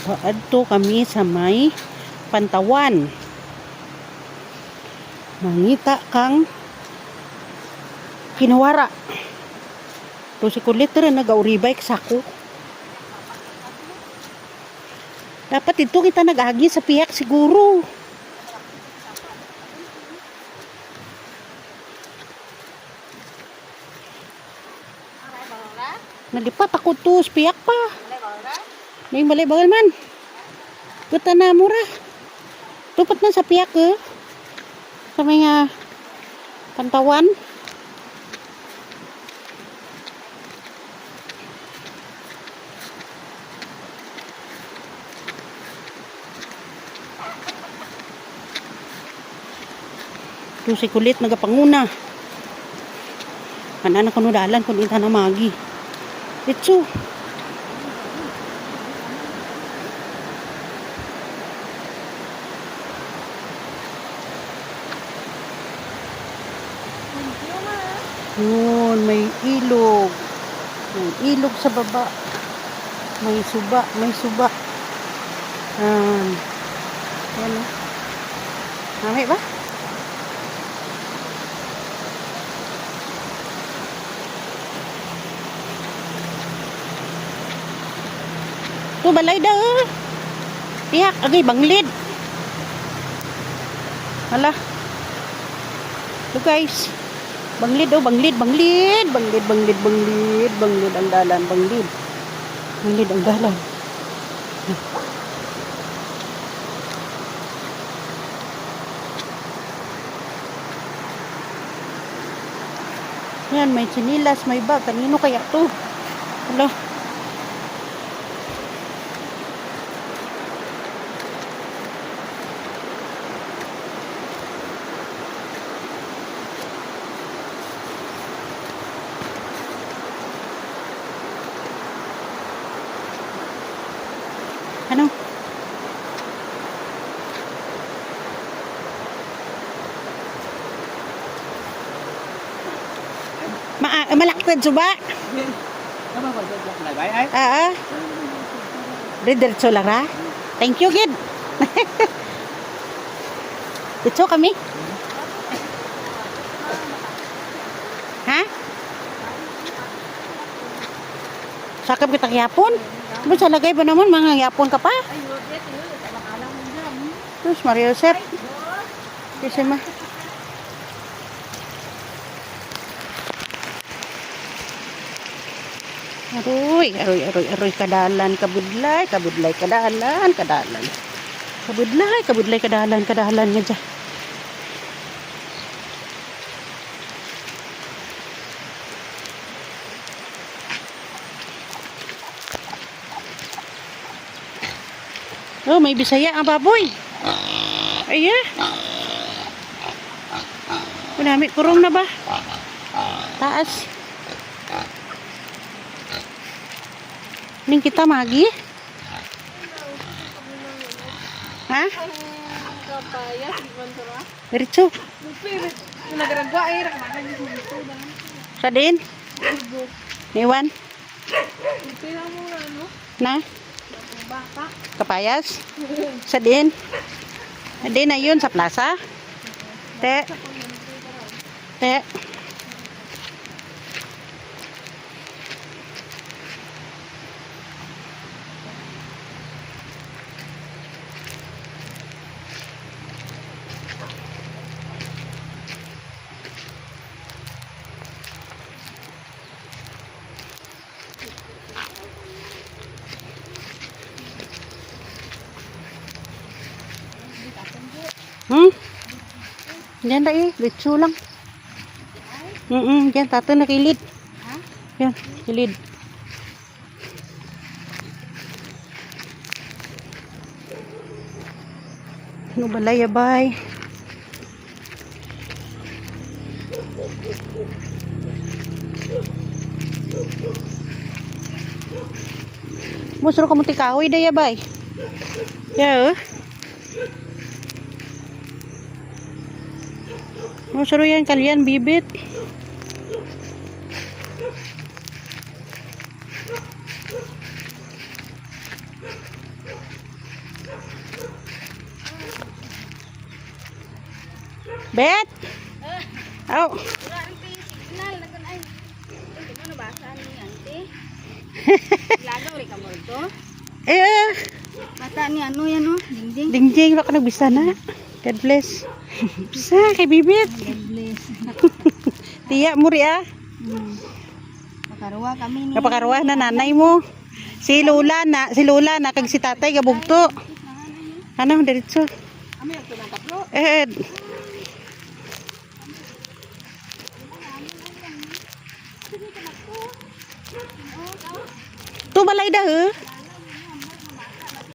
Adto kami sa may Pantawan. Mangita kang kinawara. To si kulit rin nag-auribay sako. Dapat ito kita nag-agi sa piyak siguro. Nalipat ako to, piyak pa. May balay bagal man. Gata na mura. Tupat na sa piyak eh. Sa mga Pantawan. Ito si kulit nagapanguna. Kanan ako nudalan kung ita na magi. Itso. Yun, may ilog. May ilog sa baba. May suba, may suba. Yan o. Mamay ba? Ito balay daw. Tiyak, agay banglid. Hala. Ito guys. Banglid oh, banglid, banglid. Banglid, banglid, banglid. Banglid ang dalan, banglid. Banglid ang dalan. Yan, may sinilas, may bag. Kanino kaya to? Hala. Ano? Malaktad suba? Diretso lang ra? Thank you, kid. Diretso kami? Ha? Sakap kita kayapon? Sa lagay ba naman mga yapon ka pa? Terus Mario Josep. Kasi ma. Aroy kadalan kabudlay kadalan. Kabudlay kadalan nga dyan. Oh, may Bisaya ang baboy. Ay, kunami, kurong na ba? Taas. Ning kita magi? Ha? Diretso. Sa din? Niwan? Na? Kapayas? Sa din? Din na yun sa plaza? Te? Te? Diyan na litso lang. Diyan, tato na kilid. Yan, kilid. Ano balay, abay? Musro ka mo tikahoy, day, abay? Yeah, Musro yan, kalian, bibit. Bet. Oh. Signal na kan ay. Ito mo nabasa ni auntie. Lalo rin ka mo ito. Eh. Bata ni ano yan oh. Dingding. Dingjing baka nagbisa na. God bless. Bisa kay bibit. God bless. Tiya mo ri ah. Pakaruwa kami ni. Napakaruah na nanay mo. Si Lola na kag si tatay gabugto. Ano diretso? Ami ang pinakaplo. Eh. Tu balay dah.